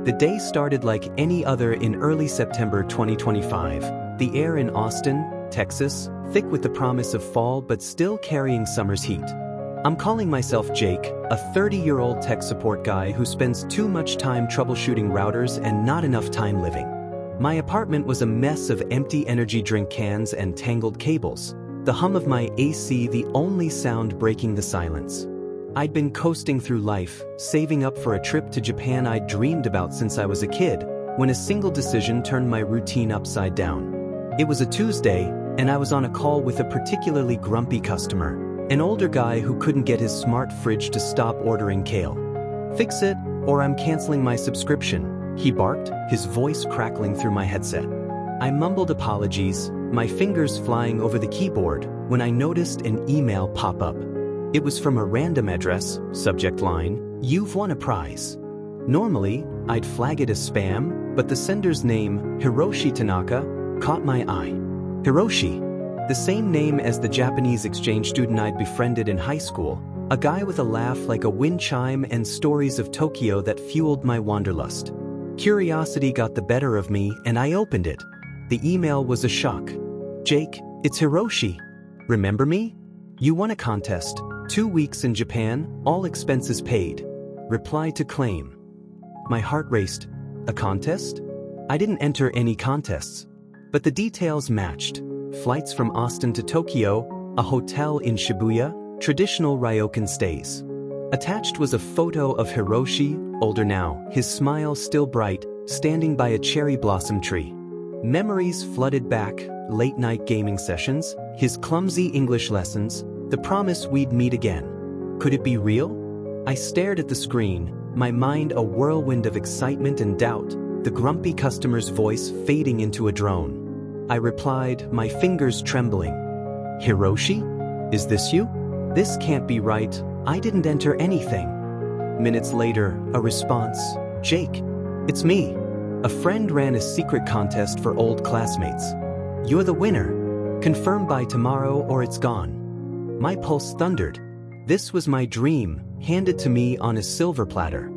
The day started like any other in early September 2025. The air in Austin, Texas, thick with the promise of fall but still carrying summer's heat. I'm calling myself Jake, a 30-year-old tech support guy who spends too much time troubleshooting routers and not enough time living. My apartment was a mess of empty energy drink cans and tangled cables, the hum of my AC the only sound breaking the silence. I'd been coasting through life, saving up for a trip to Japan I'd dreamed about since I was a kid, when a single decision turned my routine upside down. It was a Tuesday, and I was on a call with a particularly grumpy customer, an older guy who couldn't get his smart fridge to stop ordering kale. "Fix it, or I'm canceling my subscription," he barked, his voice crackling through my headset. I mumbled apologies, my fingers flying over the keyboard, when I noticed an email pop up. It was from a random address, subject line, "You've won a prize." Normally, I'd flag it as spam, but the sender's name, Hiroshi Tanaka, caught my eye. Hiroshi, the same name as the Japanese exchange student I'd befriended in high school, a guy with a laugh like a wind chime and stories of Tokyo that fueled my wanderlust. Curiosity got the better of me and I opened it. The email was a shock. "Jake, it's Hiroshi. Remember me? You won a contest. 2 weeks in Japan, all expenses paid. Reply to claim." My heart raced. A contest? I didn't enter any contests. But the details matched. Flights from Austin to Tokyo, a hotel in Shibuya, traditional ryokan stays. Attached was a photo of Hiroshi, older now, his smile still bright, standing by a cherry blossom tree. Memories flooded back, late-night gaming sessions, his clumsy English lessons, the promise we'd meet again. Could it be real? I stared at the screen, my mind a whirlwind of excitement and doubt, the grumpy customer's voice fading into a drone. I replied, my fingers trembling. "Hiroshi? Is this you? This can't be right, I didn't enter anything." Minutes later, a response, "Jake, it's me. A friend ran a secret contest for old classmates. You're the winner. Confirm by tomorrow or it's gone." My pulse thundered. This was my dream, handed to me on a silver platter.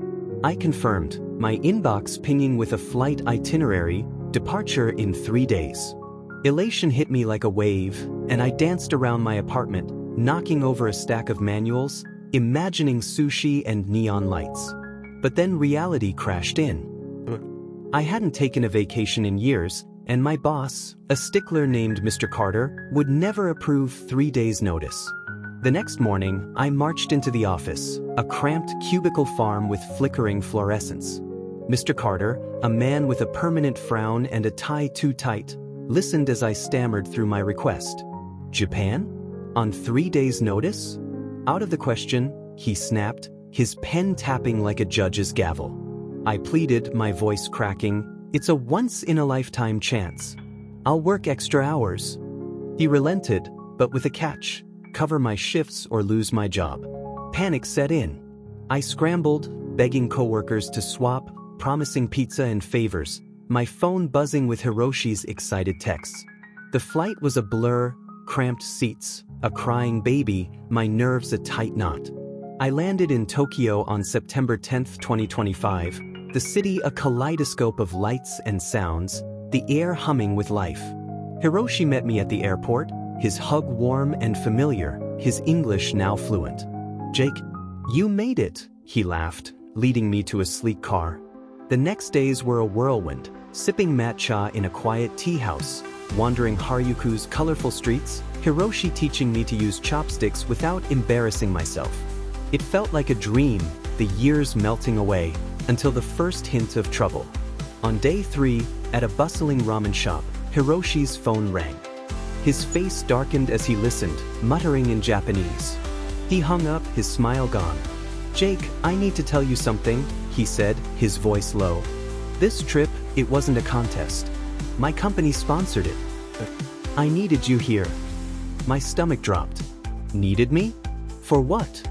I confirmed, my inbox pinging with a flight itinerary, departure in 3 days. Elation hit me like a wave, and I danced around my apartment, knocking over a stack of manuals, imagining sushi and neon lights. But then reality crashed in. I hadn't taken a vacation in years, and my boss, a stickler named Mr. Carter, would never approve 3 days' notice. The next morning, I marched into the office, a cramped cubicle farm with flickering fluorescence. Mr. Carter, a man with a permanent frown and a tie too tight, listened as I stammered through my request. "Japan? On 3 days' notice? Out of the question," he snapped, his pen tapping like a judge's gavel. I pleaded, my voice cracking, "It's a once-in-a-lifetime chance. I'll work extra hours." He relented, but with a catch: cover my shifts or lose my job. Panic set in. I scrambled, begging coworkers to swap, promising pizza and favors, my phone buzzing with Hiroshi's excited texts. The flight was a blur, cramped seats, a crying baby, my nerves a tight knot. I landed in Tokyo on September 10, 2025, the city a kaleidoscope of lights and sounds, the air humming with life. Hiroshi met me at the airport, his hug warm and familiar, his English now fluent. "Jake, you made it," he laughed, leading me to a sleek car. The next days were a whirlwind, sipping matcha in a quiet tea house, wandering Harajuku's colorful streets, Hiroshi teaching me to use chopsticks without embarrassing myself. It felt like a dream, the years melting away, until the first hint of trouble. On day 3, at a bustling ramen shop, Hiroshi's phone rang. His face darkened as he listened, muttering in Japanese. He hung up, his smile gone. "Jake, I need to tell you something," he said, his voice low. "This trip, it wasn't a contest. My company sponsored it. I needed you here." My stomach dropped. Needed me? For what?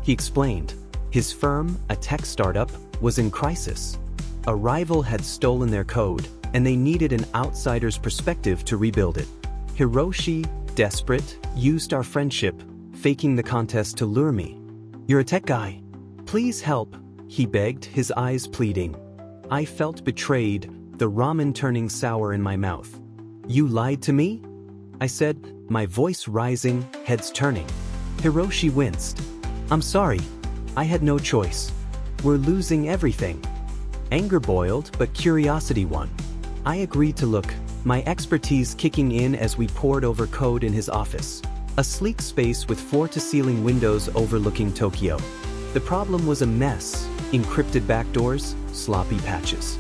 He explained. His firm, a tech startup, was in crisis. A rival had stolen their code, and they needed an outsider's perspective to rebuild it. Hiroshi, desperate, used our friendship, faking the contest to lure me. "You're a tech guy. Please help," he begged, his eyes pleading. I felt betrayed, the ramen turning sour in my mouth. You lied to me? I said, my voice rising, heads turning. Hiroshi winced. I'm sorry. I had no choice. We're losing everything. Anger boiled, but curiosity won. I agreed to look, my expertise kicking in as we pored over code in his office. A sleek space with floor-to-ceiling windows overlooking Tokyo. The problem was a mess, encrypted backdoors, sloppy patches.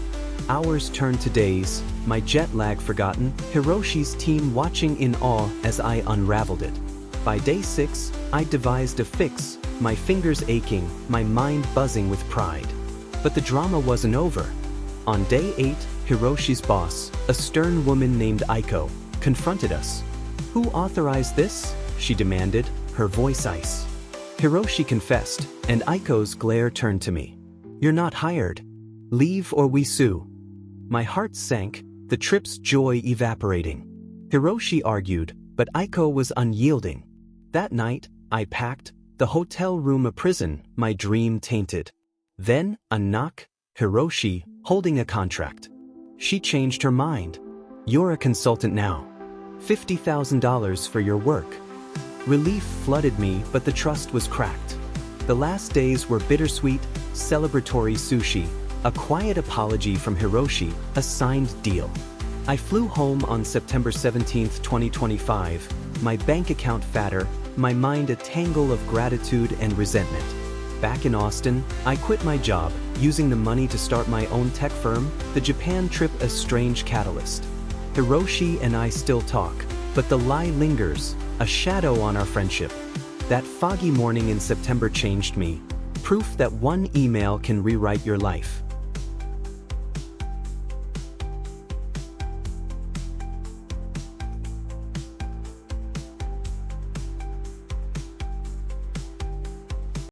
Hours turned to days, my jet lag forgotten, Hiroshi's team watching in awe as I unraveled it. By day 6, I devised a fix, my fingers aching, my mind buzzing with pride. But the drama wasn't over. On day 8, Hiroshi's boss, a stern woman named Aiko, confronted us. Who authorized this? She demanded, her voice ice. Hiroshi confessed, and Aiko's glare turned to me. You're not hired. Leave or we sue. My heart sank, the trip's joy evaporating. Hiroshi argued, but Aiko was unyielding. That night, I packed, the hotel room a prison, my dream tainted. Then, a knock, Hiroshi, holding a contract. She changed her mind. You're a consultant now. $50,000 for your work. Relief flooded me, but the trust was cracked. The last days were bittersweet, celebratory sushi, a quiet apology from Hiroshi, a signed deal. I flew home on September 17, 2025, my bank account fatter, my mind a tangle of gratitude and resentment. Back in Austin, I quit my job, using the money to start my own tech firm, the Japan trip a strange catalyst. Hiroshi and I still talk, but the lie lingers, a shadow on our friendship. That foggy morning in September changed me, proof that one email can rewrite your life.